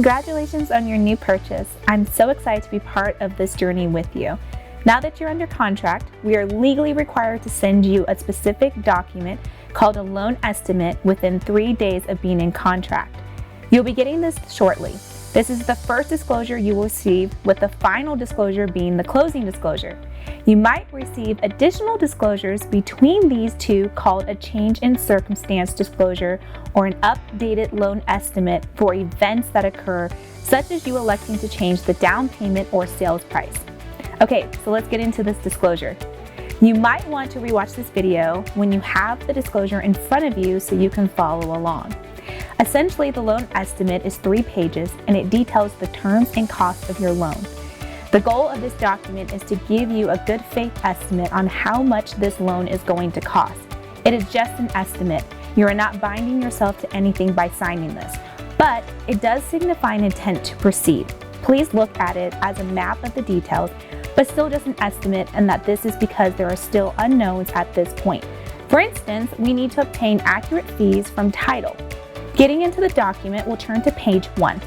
Congratulations on your new purchase. I'm so excited to be part of this journey with you. Now that you're under contract, we are legally required to send you a specific document called a loan estimate within 3 days of being in contract. You'll be getting this shortly. This is the first disclosure you will receive, with the final disclosure being the closing disclosure. You might receive additional disclosures between these two called a change in circumstance disclosure or an updated loan estimate for events that occur, such as you electing to change the down payment or sales price. Okay, so let's get into this disclosure. You might want to rewatch this video when you have the disclosure in front of you so you can follow along. Essentially, the loan estimate is 3 pages and it details the terms and costs of your loan. The goal of this document is to give you a good faith estimate on how much this loan is going to cost. It is just an estimate. You are not binding yourself to anything by signing this, but it does signify an intent to proceed. Please look at it as a map of the details, but still just an estimate, and that this is because there are still unknowns at this point. For instance, we need to obtain accurate fees from title. Getting into the document, we'll turn to page 1.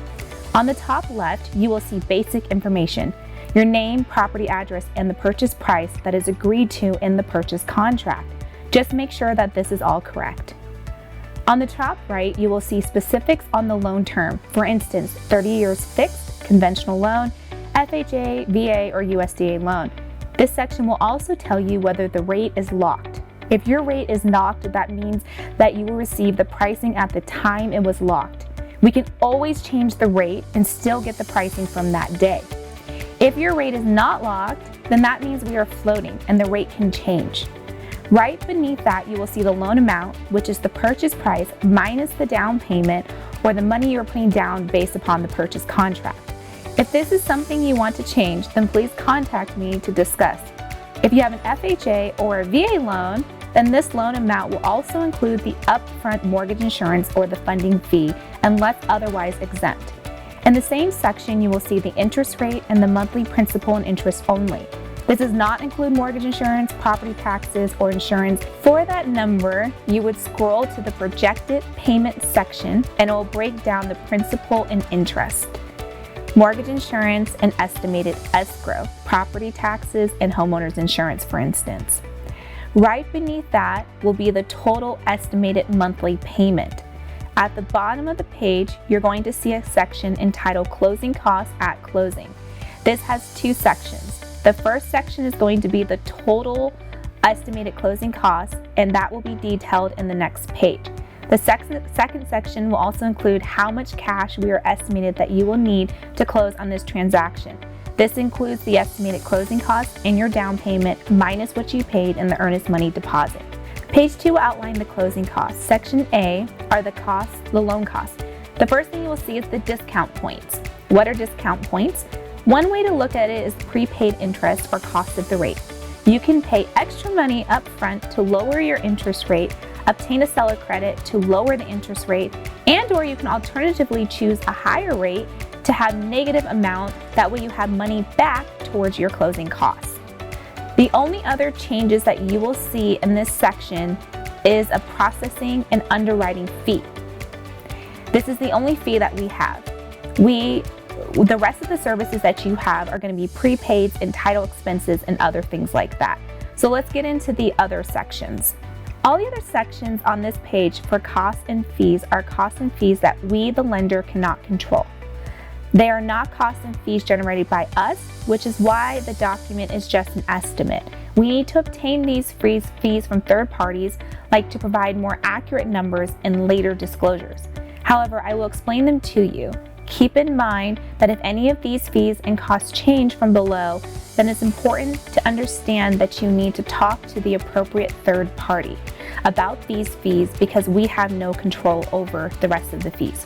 On the top left, you will see basic information: your name, property address, and the purchase price that is agreed to in the purchase contract. Just make sure that this is all correct. On the top right, you will see specifics on the loan term. For instance, 30 years fixed, conventional loan, FHA, VA, or USDA loan. This section will also tell you whether the rate is locked. If your rate is locked, that means that you will receive the pricing at the time it was locked. We can always change the rate and still get the pricing from that day. If your rate is not locked, then that means we are floating and the rate can change. Right beneath that, you will see the loan amount, which is the purchase price minus the down payment or the money you're putting down based upon the purchase contract. If this is something you want to change, then please contact me to discuss. If you have an FHA or a VA loan, then this loan amount will also include the upfront mortgage insurance or the funding fee, unless otherwise exempt. In the same section, you will see the interest rate and the monthly principal and interest only. This does not include mortgage insurance, property taxes, or insurance. For that number, you would scroll to the projected payment section and it will break down the principal and interest, mortgage insurance, and estimated escrow, property taxes, and homeowners insurance, for instance. Right beneath that will be the total estimated monthly payment. At the bottom of the page, you're going to see a section entitled Closing Costs at Closing. This has 2 sections. The first section is going to be the total estimated closing costs, and that will be detailed in the next page. The second section will also include how much cash we are estimated that you will need to close on this transaction. This includes the estimated closing costs and your down payment minus what you paid in the earnest money deposit. Page 2 will outline the closing costs. Section A are the loan costs. The first thing you will see is the discount points. What are discount points? One way to look at it is prepaid interest or cost of the rate. You can pay extra money up front to lower your interest rate, obtain a seller credit to lower the interest rate, and/or you can alternatively choose a higher rate to have negative amount. That way you have money back towards your closing costs. The only other changes that you will see in this section is a processing and underwriting fee. This is the only fee that we have. The rest of the services that you have are going to be prepaids and title expenses and other things like that. So let's get into the other sections. All the other sections on this page for costs and fees are costs and fees that we, the lender, cannot control. They are not costs and fees generated by us, which is why the document is just an estimate. We need to obtain these fees from third parties, like to provide more accurate numbers in later disclosures. However, I will explain them to you. Keep in mind that if any of these fees and costs change from below, then it's important to understand that you need to talk to the appropriate third party about these fees, because we have no control over the rest of the fees.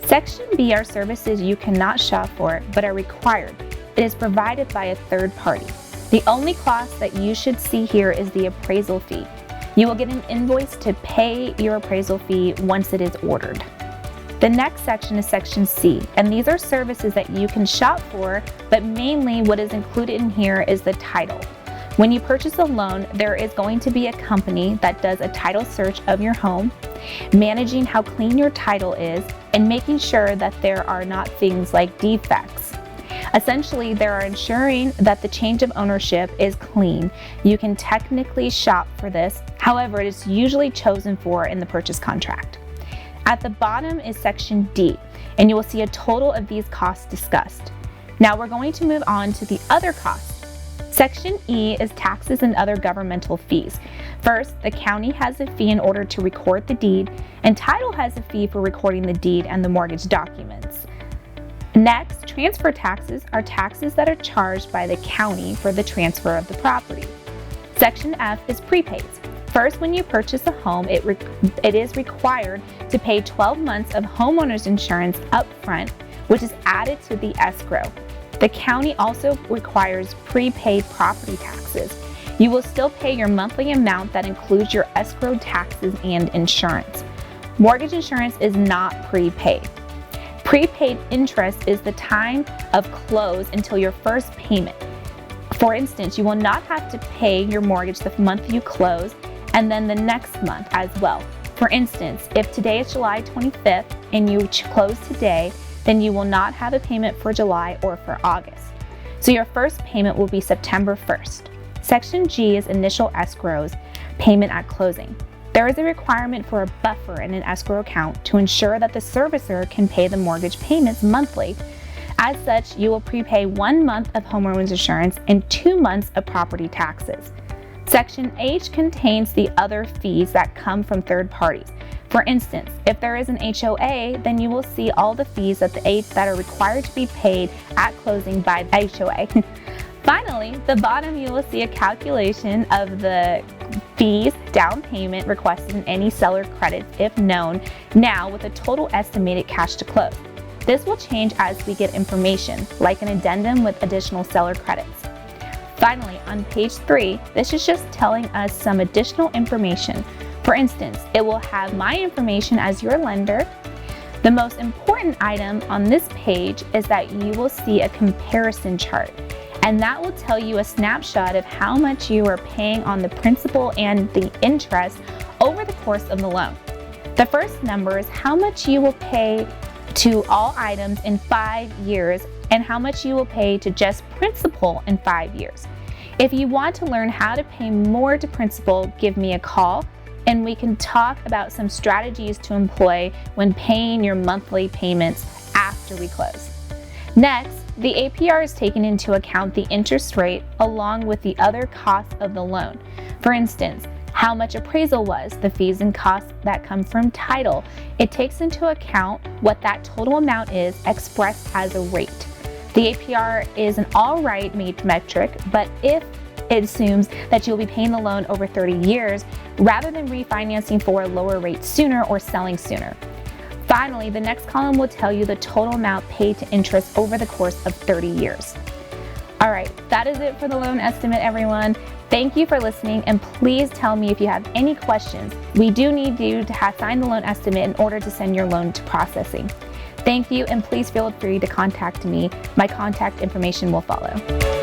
Section B are services you cannot shop for but are required. It is provided by a third party. The only cost that you should see here is the appraisal fee. You will get an invoice to pay your appraisal fee once it is ordered. The next section is section C, and these are services that you can shop for, but mainly what is included in here is the title. When you purchase a loan, there is going to be a company that does a title search of your home, managing how clean your title is, and making sure that there are not things like defects. Essentially, they are ensuring that the change of ownership is clean. You can technically shop for this, however, it is usually chosen for in the purchase contract. At the bottom is section D, and you will see a total of these costs discussed. Now we're going to move on to the other costs. Section E is taxes and other governmental fees. First, the county has a fee in order to record the deed, and title has a fee for recording the deed and the mortgage documents. Next, transfer taxes are taxes that are charged by the county for the transfer of the property. Section F is prepaids. First, when you purchase a home, it is required to pay 12 months of homeowner's insurance up front, which is added to the escrow. The county also requires prepaid property taxes. You will still pay your monthly amount that includes your escrow taxes and insurance. Mortgage insurance is not prepaid. Prepaid interest is the time of close until your first payment. For instance, you will not have to pay your mortgage the month you close and then the next month as well. For instance, if today is July 25th and you close today, then you will not have a payment for July or for August. So your first payment will be September 1st. Section G is initial escrows, payment at closing. There is a requirement for a buffer in an escrow account to ensure that the servicer can pay the mortgage payments monthly. As such, you will prepay 1 month of homeowner's insurance and 2 months of property taxes. Section H contains the other fees that come from third parties. For instance, if there is an HOA, then you will see all the fees that are required to be paid at closing by the HOA. Finally, the bottom you will see a calculation of the fees, down payment requested, and any seller credits if known now with a total estimated cash to close. This will change as we get information, like an addendum with additional seller credits. Finally, on page 3, this is just telling us some additional information. For instance, it will have my information as your lender. The most important item on this page is that you will see a comparison chart, and that will tell you a snapshot of how much you are paying on the principal and the interest over the course of the loan. The first number is how much you will pay to all items in 5 years and how much you will pay to just principal in 5 years. If you want to learn how to pay more to principal, give me a call and we can talk about some strategies to employ when paying your monthly payments after we close. Next, the APR is taken into account the interest rate along with the other costs of the loan. For instance, how much appraisal was, the fees and costs that come from title. It takes into account what that total amount is expressed as a rate. The APR is an all-right metric, but if it assumes that you'll be paying the loan over 30 years rather than refinancing for a lower rate sooner or selling sooner. Finally, the next column will tell you the total amount paid to interest over the course of 30 years. All right, that is it for the loan estimate, everyone. Thank you for listening, and please tell me if you have any questions. We do need you to sign the loan estimate in order to send your loan to processing. Thank you, and please feel free to contact me. My contact information will follow.